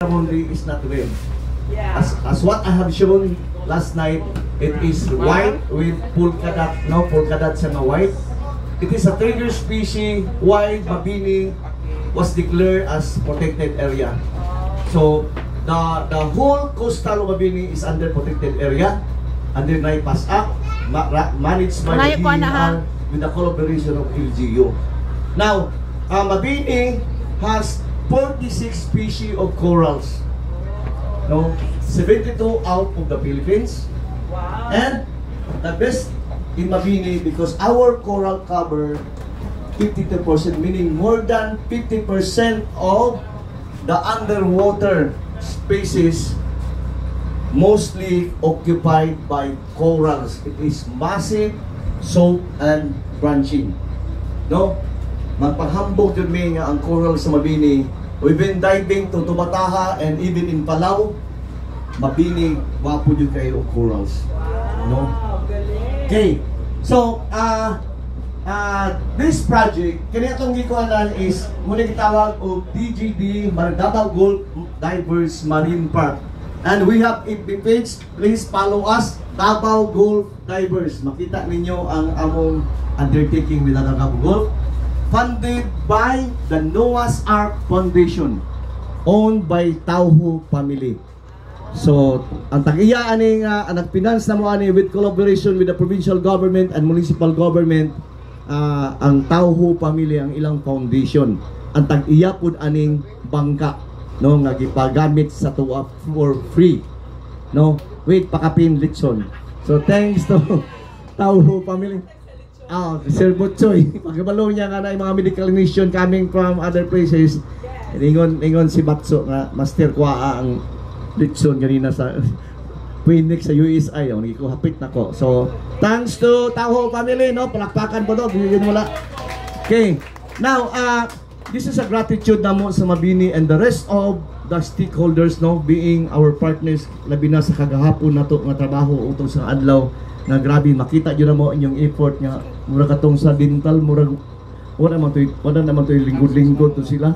ceremony is not red. Yeah. As what I have shown last night, it is white with polka dots and white. It is a trigger species. Why Mabini was declared as protected area. So the whole coastal Mabini is under protected area, under NIPAS Act, managed by the DER with the collaboration of LGU. Now, Mabini has 46 species of corals. No, 72 out of the Philippines. Wow. And the best in Mabini because our coral cover 52%, meaning more than 50% of the underwater spaces mostly occupied by corals. It is massive, soap, and branching. No? Magpaghambog yun may nga ang coral sa Mabini. We've been diving to Tubataha and even in Palau. Mabini, wapo yun kayo of corals. No? Okay. So, this project, kaya itong gikuanan is muling tawag o DGD, Davao Gulf Divers Marine Park. And we have a page, please follow us, Davao Gulf Divers. Makita ninyo ang among undertaking with Davao Gulf. Funded by the Noah's Ark Foundation, owned by Tauho family. So, ang tag-iya aning nag-finance na mo ani with collaboration with the provincial government and municipal government, ang Tauho family ang ilang foundation. Ang tag-iya pud aning bangka, no, nga gipagamit sa tuwa for free, no, with pakapin litson. So, thanks to Tauho family. Sir Butchoy, pagkabalo niya nga na yung mga medical mission coming from other places. Ingon si Batso nga master kwa ang litson kanina sa Phoenix sa USI. Hapit na ko. So, thanks to Tauho family, no? Palakpakan po to. Yun wala. Okay. Now, this is a gratitude na mo sa Mabini and the rest of the stakeholders, no? Being our partners, labi na sa kagahapon na to nga trabaho utong sa adlaw. Na grabe makita jud na mo inyong effort nga mura katong sa dental mura wala naman to lingkod-lingkod to sila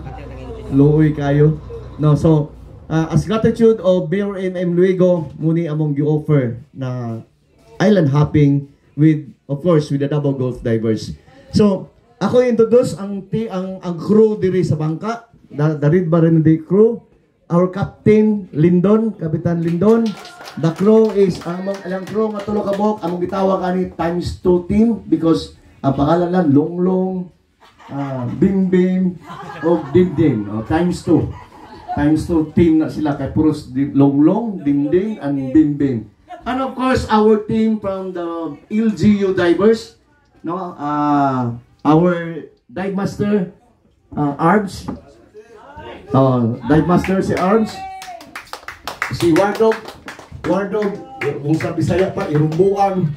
luoy kayo, no. So as gratitude of Mayor MM Luego muni among gi-offer na island hopping with of course with the Davao Gulf Divers. So ako introduce ang crew diri sa bangka, the Red Baranday crew, our Captain Lindon, Kapitan Lindon. The crew is ang crew nga tulo ka buok among gitawag ani times 2 team because ang pangalan lang Longlong, Bimbim o Dingding, times 2 team na sila kay puros Longlong, Dingding and Bimbim. And of course our team from the LGU divers, no, our dive master Arbs, dive master si Arbs, si Wardog, kung sa Bisaya pa, Irumbuan,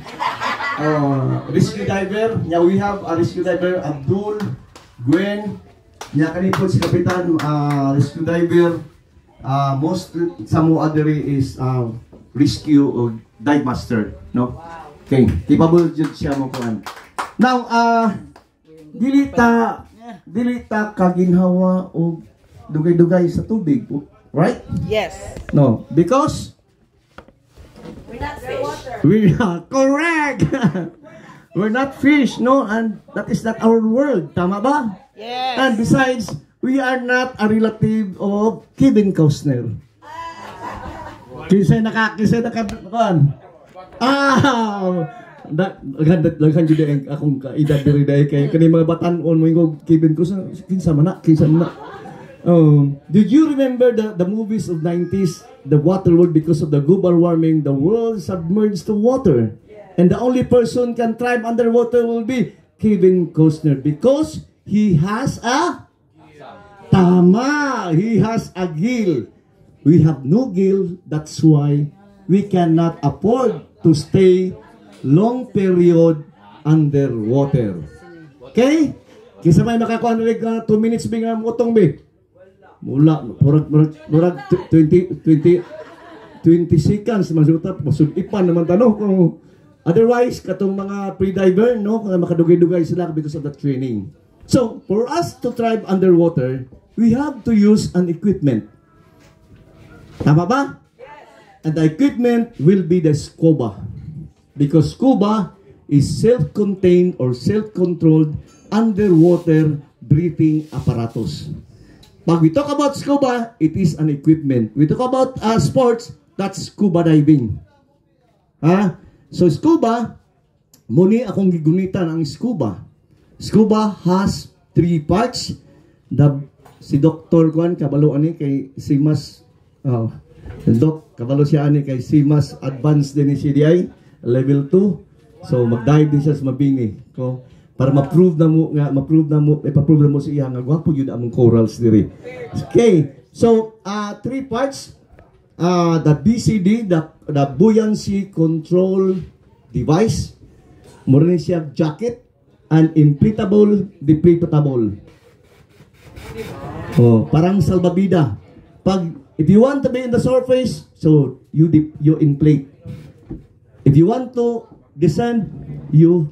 rescue diver. Nya we have a rescue diver, Abdul, Gwen, nya kanipod si Kapitan, rescue diver. Most sa mo adere is rescue o dive master, no? Okay, capable jud siya mo kuan. Now, dilita kaginhawa o dugay-dugay sa tubig, right? Yes. No, because We're not fish. we are correct. We're not fish, no, and that is not our world. Tama ba? Yes. And besides, we are not a relative of Kevin Costner. Kisay nakakuan. Laghan jud ang akong kaedad diri dai kay kani mga batan-on mo ingog Kevin Costner kinsa man na. Did you remember the movies of 90s, the water world? Because of the global warming, the world submerged to water, and the only person can thrive underwater will be Kevin Costner because he has a he has a gill. We have no gill, that's why we cannot afford to stay long period underwater. Okay? Kisa may makakuha na 2 minutes binga motong be. Mula, murag 20 seconds masuta, masudipan naman tanong kung otherwise katong mga pre-diver, no, makadugay-dugay sila because of the training. So, for us to thrive underwater, we have to use an equipment. Tama ba? And the equipment will be the scuba. Because scuba is self-contained or self-controlled underwater breathing apparatus. Pag we talk about scuba, it is an equipment. We talk about sports, that's scuba diving. So scuba, muni akong gigunitan ang scuba. Scuba has 3 parts. Si Dr. Juan kabalo ani kay Simas, Doc kabalo siya ani kay Simas Advanced din ni CDI level 2. So mag-dive din siya sa mabingi ko para ma-prove na mo ipa-prove na mo siya nga gwapo yun among corals diri. Okay. So 3 parts. The BCD, the buoyancy control device, muna siya jacket, and inflatable, deflatable. Parang salbabida. If you want to be in the surface, so you inflate. If you want to descend, you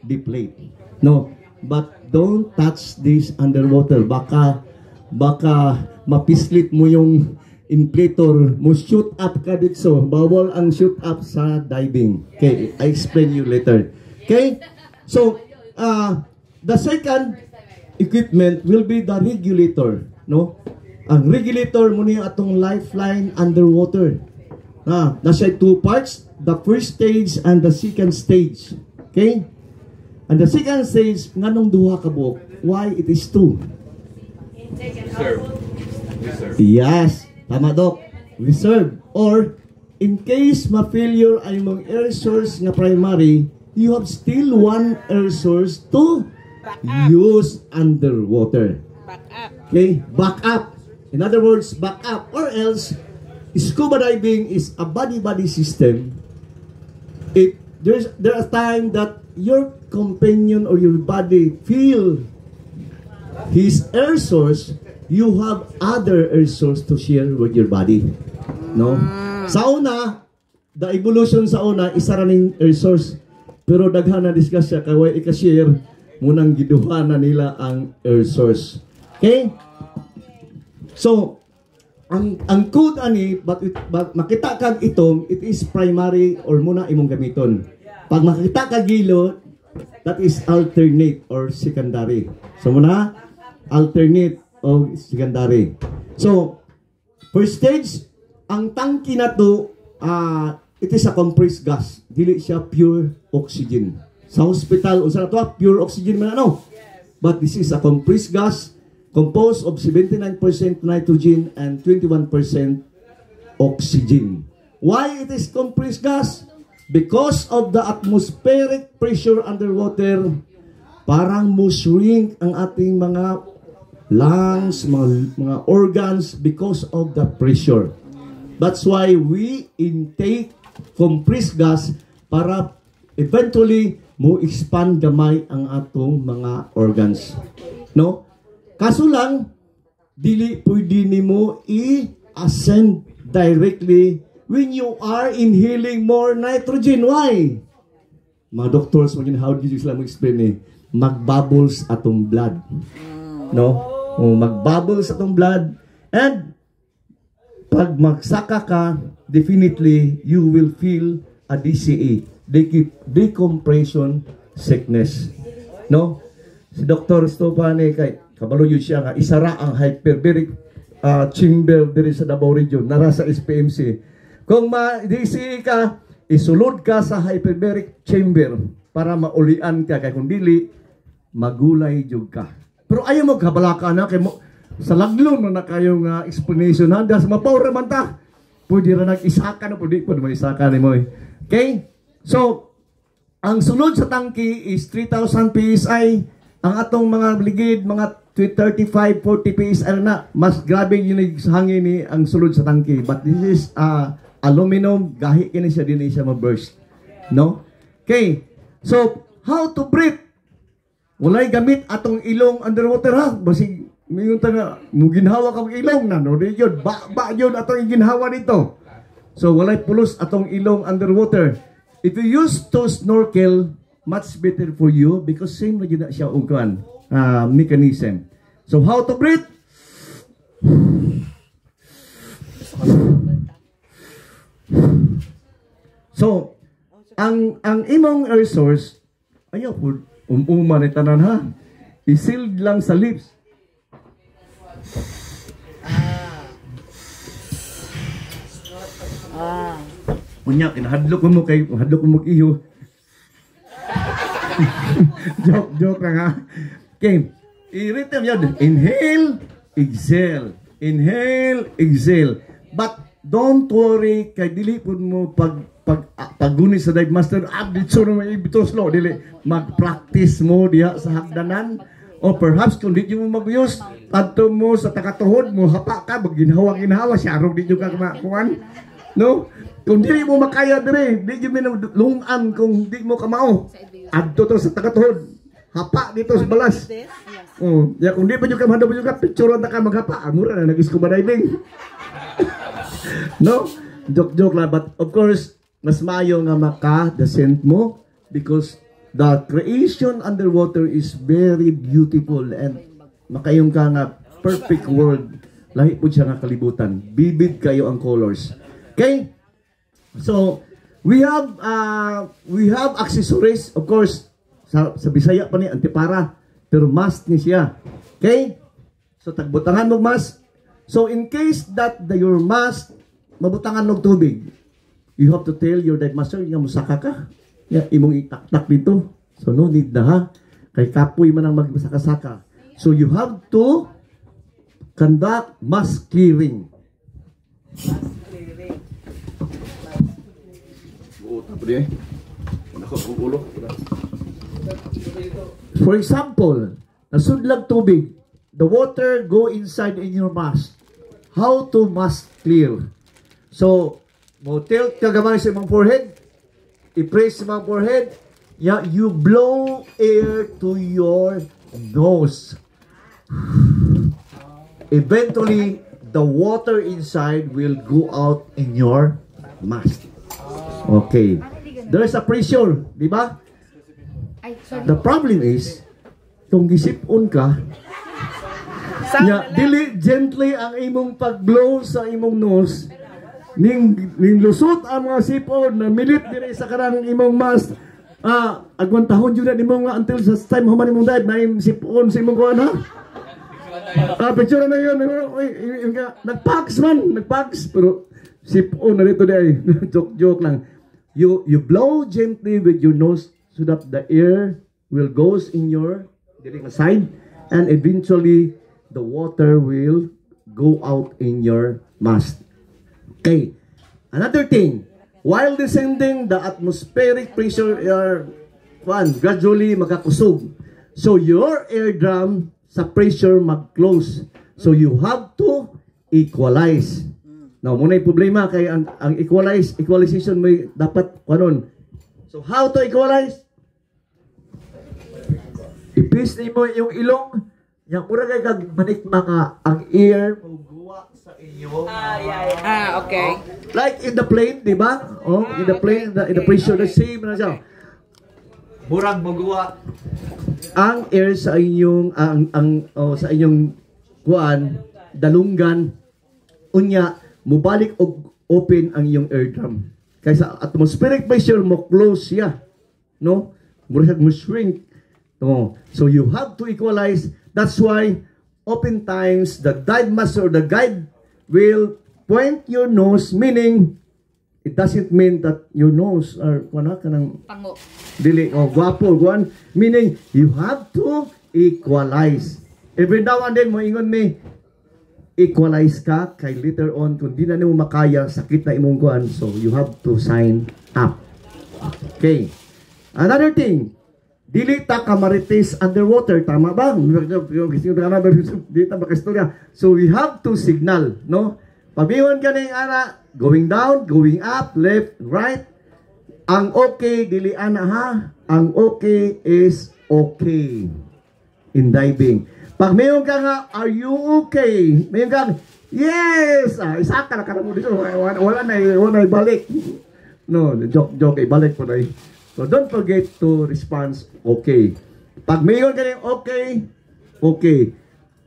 deflate. No, but don't touch this underwater. Baka mapislit mo yung inflator mo, shoot up ka dito. Bawal ang shoot up sa diving. Okay, I explain you later. Okay, so the second equipment will be the regulator. No, ang regulator mo niya atong lifeline underwater. Nasa 2 parts, the first stage and the second stage. Okay, and the second stage nganong duha ka buok? Why it is 2? Yes. Tama, Doc. Reserve. Or, in case ma-failure ay mong air source nga primary, you have still one air source to use underwater. Okay? Back up. In other words, back up. Or else, scuba diving is a body-body system. If there's a time that your companion or your body feel his air source, you have other air source to share with your body. No? Sa una, the evolution sa una, isa raning air source. Pero daghan na discuss siya, kaway ika-share, munang giduha na nila ang air source. Okay? So, ang code ani, but makita kag itong, it is primary or muna imong gamiton. Pag makita kag gilo, that is alternate or secondary. So muna, alternate o secondary. So, first stage, ang tangki na to, it is a compressed gas. Dili siya pure oxygen. Sa hospital, unsa na to, pure oxygen man ano? But this is a compressed gas composed of 79% nitrogen and 21% oxygen. Why it is compressed gas? Because of the atmospheric pressure underwater, parang mo shrink ang ating mga lungs, mga organs because of the pressure. That's why we intake compressed gas para eventually mo expand gamay ang atong mga organs. No? Kaso lang, dili pwede nimo i-ascend directly when you are inhaling more nitrogen. Why? Mga doctors, how did you sila mag-explain eh? Mag-bubbles atong blood. No? Mag-bubbles atong blood, and pag magsaka ka, definitely you will feel a DCA, decompression sickness. No? Si Dr. Stopane kay kabalo yun siya nga isara ang hyperbaric chamber diri sa Davao Region, nara sa SPMC. Kung ma-DCA ka, isulod ka sa hyperbaric chamber para maulian ka, kay kung dili magulay jud ka. Pero ayaw mo kabalaka na kay mo sa laglon na kayo nga explanation na das mapower man ta. Pwede ra nag-isaka na pwede mo isaka ni mo. Okay? So, ang sulod sa tangki is 3,000 PSI. Ang atong mga ligid, mga 35, 40 PSI na. Mas grabe yung hangin ni ang sulod sa tangki. But this is aluminum. Gahi kini siya, din siya ma-burst. No? Okay. So, how to breathe? Walay gamit atong ilong underwater ha. Basig, mayroon tayo muginhawa kang ilong na. No? Yun, ba yun atong ginhawa dito. So, walay pulos atong ilong underwater. If you use to snorkel, much better for you because same na gina siya ugkan mechanism. So, how to breathe? ang imong air source, ayaw po, umuman ni tanan ha. I-sealed lang sa lips. Punya, kinahadlok mo kay, hadlok mo iyo. joke lang ha. Okay, i-rhythm yun. Inhale, exhale. Inhale, exhale. But don't worry, kay dili po mo paggunin sa dive master, dito na may ibitos lo, dili. Mag-practice mo diha sa hagdanan. O perhaps kung di mo mag-use, adto mo sa takatuhod mo, hapa ka, ginhawa, siyarog di ka kumakuan. No? Kung di mo makaya dire, di mo lungan kung di mo kamao. Adto to sa takatuhod. Hapa dito sa balas. Oh, ya kung di pa ka mahadap ka, picture na ka maghapa. Mura na nag-scuba diving. No? Joke lang, but of course, mas mayo nga maka-descent mo because the creation underwater is very beautiful and makayong ka nga perfect world. Lahi po siya nga kalibutan. Vivid kayo ang colors. Okay? So, we have accessories, of course, sa Bisaya pa ni antipara, pero mask ni siya. Okay? So, tagbutangan mo mask. So, in case that your mask mabutangan ng tubig, you have to tell your dive master, nga musaka ka. Imong itaktak dito. So, no need na ha. Kay kapoy man ang magmasaka-saka. So, you have to conduct mask clearing. For example, nasudlag tubig, the water go inside in your mask. How to mask clear? So, mo tilt ka gamay sa imong forehead, i-press sa imong forehead, you blow air to your nose. Eventually, the water inside will go out in your mask. Okay. There is a pressure, di ba? The problem is, kung gisipon ka, dili gently ang imong pag-blow sa imong nose, ning lusot ang mga sipon na milit diri sa kanang imong mask. Agwantahon yun na nimo nga until sa time human imong dive na yung sipon sa imong kuhan ha. Picture na yun. Nagpaks man, pero sipon na dito di. Joke lang. You blow gently with your nose so that the air will goes in your side and eventually the water will go out in your mask. Okay. Another thing, while descending, the atmospheric pressure gradually makakusog. So your air drum sa pressure mag-close. So you have to equalize. Now, muna yung problema kay ang equalization may dapat kanon. So how to equalize? Ipis ni mo yung ilong, yung mura kay kag manikma ka ang air guwa sa inyo. Okay. Like in the plane, di ba? Oh, in the plane, in the pressure, the same na siya. Murag magawa ang air sa inyong sa inyong kuan dalunggan unya mubalik og open ang iyong air drum kaysa atmospheric pressure mo close siya, no, murag mo shrink, no. So you have to equalize. That's why oftentimes the dive master or the guide will point your nose, meaning it doesn't mean that your nose are kanang pango dili guwapo guan, meaning you have to equalize. Every now and then mo ingon me equalize ka kay later on kung di na nimo makaya sakit na imong guan, so you have to sign up. Okay. Another thing, dili ta ka marites underwater, tama ba? Dito ba kastorya? So we have to signal, no? Pabingon ka ning ana, going down, going up, left, right. Ang okay, dili ana ha. Ang okay is okay in diving. Pag mayon ka nga, are you okay? Mayon ka, yes! Isa ka na ka mo dito. Wala na ibalik. No, joke, ibalik po na. So don't forget to respond okay. Pag mayon ka ning okay, okay.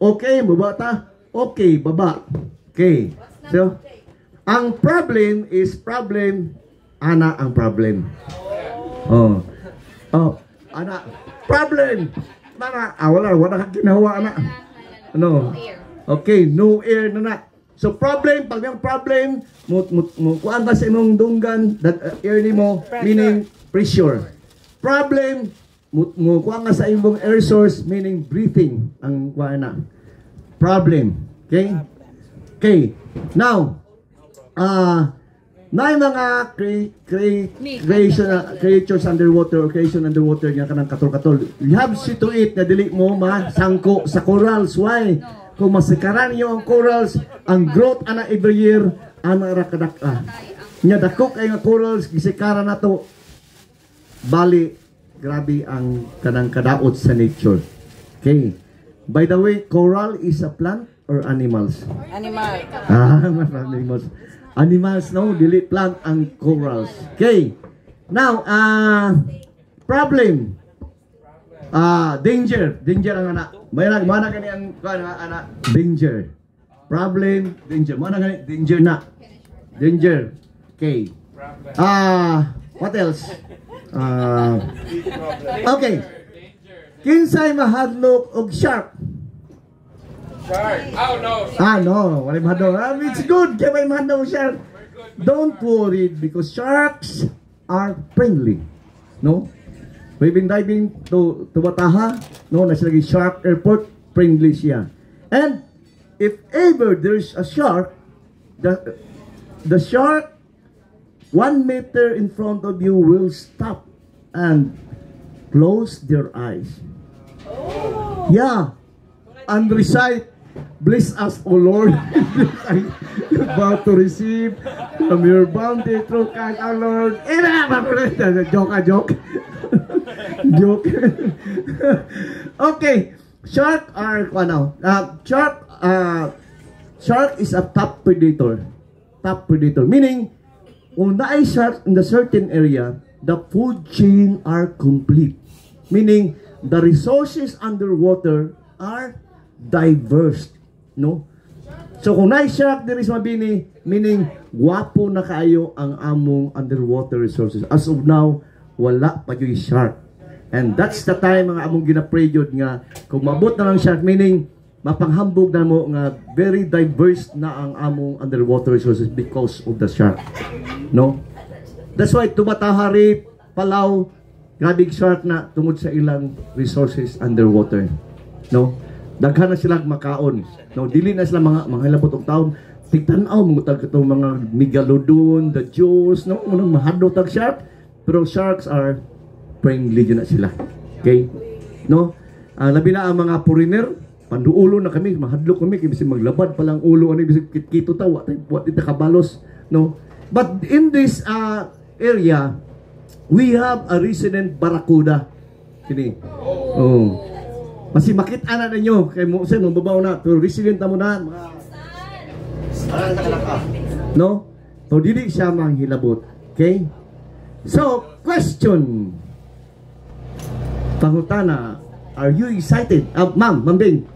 Okay, baba ta? Okay, baba. Okay. So, ang problem is ana ang problem. Oh. Oh, ana. Problem. Wala ka ginawa, ana. Ano? Okay, no air na na. So problem, pag yung problem, kuan ba sa imong dunggan, that air nimo, meaning pressure. Problem, kuan nga sa imong air source, meaning breathing, ang kuan na. Problem. Okay? Okay. Now, na yung mga creatures underwater or creation underwater nga kanang katol-katol. You have see to it na dili mo masangko sa corals. Why? Kung masikaran nyo ang corals, ang growth ana every year, ana rakadaka. Nya dako kay nga corals, gisikara na to. Bali, grabe ang kanang kadaot sa nature. Okay. By the way, coral is a plant or animals? Animal. Animals. Animals, no? Dili plant ang corals. Okay. Now, problem. Danger. Danger ang anak. Mana gani ang anak. Danger. Problem, danger. Mana gani danger na. Danger. Okay. What else? Okay. Kinsay mahadlok og shark? Shark. Oh no. No. Wala mahadlok. It's good. Kaya may mahadlok og shark. Don't worry because sharks are friendly. No? We've been diving to Bataha, no, nasa lagi shark airport, friendly siya. And if ever there's a shark, the shark 1 meter in front of you will stop and close their eyes. Oh. Yeah. And recite, bless us, O Lord, about to receive from your bounty through Christ our Lord. Joke. Joke. Okay. Shark are shark is a top predator. Top predator. Meaning, kung naay shark in the certain area, the food chain are complete. Meaning, the resources underwater are diverse. No? So, kung naay shark, there is mabini, meaning, wapo na kaayo ang among underwater resources. As of now, wala pa yung shark. And that's the time mga among ginapray yun nga kung mabot na lang shark, meaning mapanghambog na mo nga very diverse na ang among underwater resources because of the shark. No? That's why Tumatahari, Palaw, grabing shark na tungod sa ilang resources underwater. No? Daghan na sila makaon. No? Dili na sila mga hilabot og taon. Tigtanaw mga itong mga megalodon, the jaws, no? Unang mahadlok tag shark. Pero sharks are friendly yun na sila. Okay? No? Labi na ang mga foreigner, panduulo na kami, mahadlok kami, kasi maglabad palang ulo, ano, kasi kito tawa, what ito kabalos. No? But in this area, we have a resident barracuda. Kini. Oh. Kasi makita na ninyo, kay mo, say, mababaw na, pero resident na mo na, mga no? So, dili siya manghilabot. Okay? So, question. Pangutana, are you excited? Ma'am, Mambing.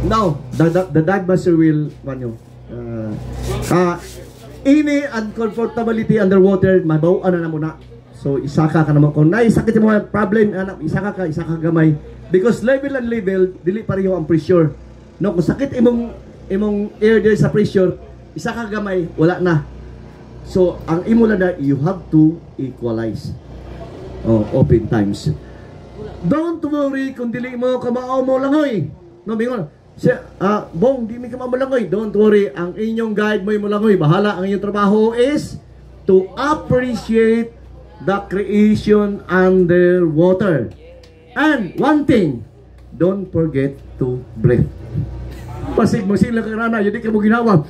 Now, the dive master will, ini uncomfortability underwater, mabawaan na muna. So, isaka ka naman. Kung naisakit mo problem, isaka gamay. Because level and level, dili pareho ang pressure. No, kung sakit imong air there sa pressure, isaka gamay, wala na. So, ang imo lang na, you have to equalize. Open times. Don't worry kung dili mo kamao mo langoy. No, bingon. Bong, di mi kamao mo langoy. Don't worry, ang inyong guide mo langoy. Bahala, ang inyong trabaho is to appreciate the creation underwater. And one thing, don't forget to breathe. Pasig mo sila kang rana, hindi ka mo ginawa.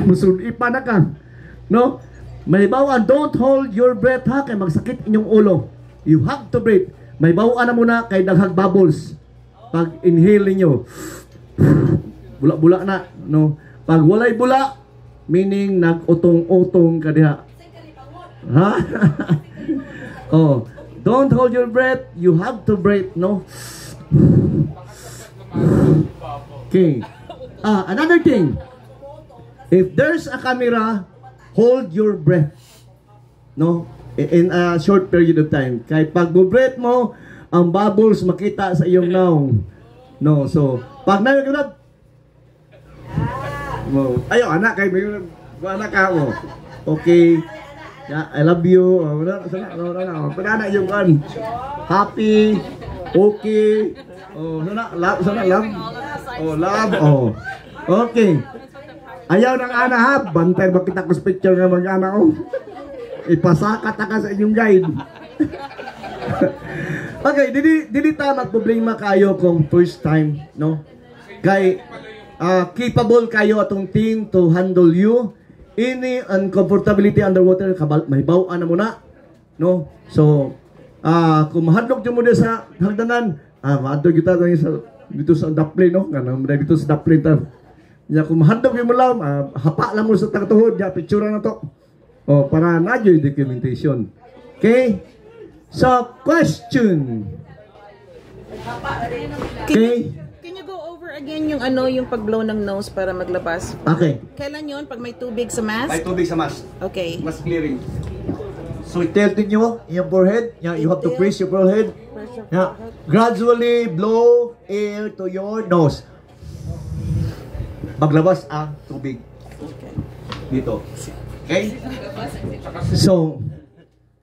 Musulipa na ka. No? May bawaan, don't hold your breath ha, kay magsakit inyong ulo. You have to breathe. May bawaan na muna kay daghag bubbles. Pag inhale niyo, bula-bula na, no? Pag walay bula, meaning nag-utong-utong ka diha. Ha? Don't hold your breath, you have to breathe, no? Okay. Another thing, if there's a camera, hold your breath, no, in a short period of time. Kaya pag breath mo, ang bubbles makita sa iyong naong. No, so pag nagulad mo, ayo anak kay may anak ka mo. Okay. Yeah, I love you. Wala na yung kan. Happy. Okay. Oh, love. Oh, love. Oh. Okay. Ayaw ng ana ha. Bantay ba kita ko picture ng mga ana ko. Ipasakat ka sa inyong guide. Okay, dili ta magproblema kayo kung first time, no? Kay capable kayo atong team to handle you. Any uncomfortability underwater, mahibaw-an na muna, no? So, kung mahadlok nyo muna sa hagdanan, mahadlok kita dito sa daplin, no? Dito sa daplin ta. Kung mahadlok nyo mo lang, hapa lang mo sa tagtuhod, picture na to. O, para na-joy documentation. Okay? So, question. Okay? Can you go over again yung yung pag-blow ng nose para maglabas? Okay. Kailan yun? Pag may tubig sa mask? May tubig sa mask. Okay. Mas clearing. So, tilted nyo yung forehead. Yeah, you have to press your forehead. Yeah. Gradually blow air to your nose. Maglabas ang tubig. Dito. Okay? So,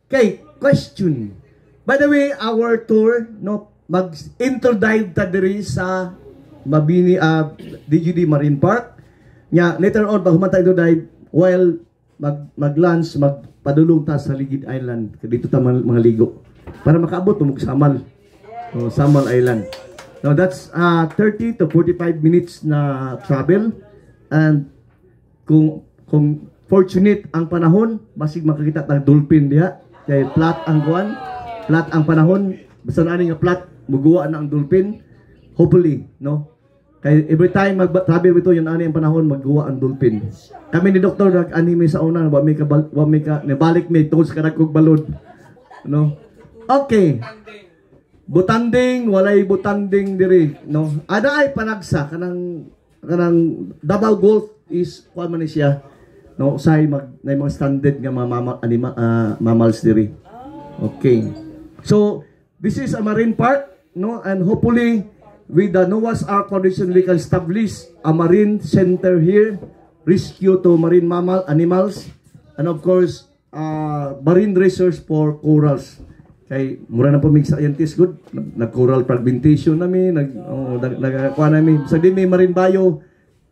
okay, question. By the way, our tour, no, mag-interdive ta diri sa Mabini DGD Marine Park. Nya later on pag humantay do dive while mag-lunch magpadulong ta sa Ligid Island dito ta mga ligo para makaabot mo Samal. Samal Island. Now that's 30 to 45 minutes na travel, and kung fortunate ang panahon, basig makakita tag dolphin diha. Kay flat ang kuan, flat ang panahon, basta na nga flat muguwa na ang dolphin. Hopefully, no? Kay every time mag-travel ito, yung ani ang panahon, magguwa ang dolphin. Kami ni Doktor nag-anime sa una, wa may ka nabalik may tools ka kog balod. No? Okay. Butanding, walay butanding diri, no? Ada ay panagsa kanang Davao Golf is kuan man siya. No, say na mga standard nga mammals diri. Okay. So, this is a marine park, no, and hopefully with the Noah's Ark Foundation we can establish a marine center here, rescue to marine animals, and of course marine research for corals. Kay mura na po mig scientist good, nag-coral fragmentation namin, nagkuha namin sa di may marine bio,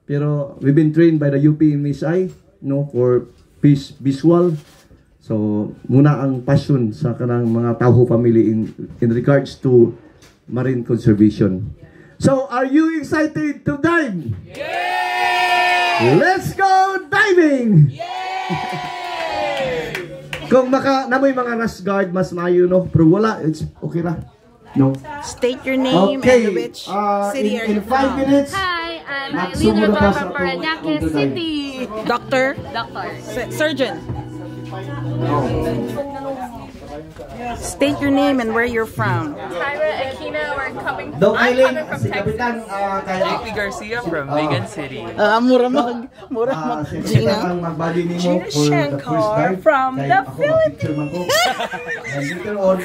pero we've been trained by the UP MSI, no, for fish visual. So muna ang passion sa kanang mga Tauho family in regards to marine conservation. So are you excited to dive? Yeah! Let's go diving! Yeah! Kung namoy mga rash guard mas maayo, no, pero wala, it's okay ra. No. State your name okay. And which city are in you 5 minutes. Hi, I'm Eileen Rivera from Parañaque City. Doctor? Surgeon? State your name and where you're from. Tyra Aquino, we're coming Dong I'm Eileen, coming from si Texas. Kapitan JP Garcia from Vegan City. Mura mag Gina. Magbali nimo for the first dive from the Philippines. And later on,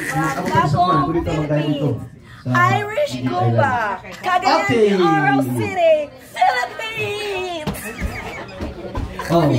Irish Cuba, Cagayan de Oro City, Philippines. Oh.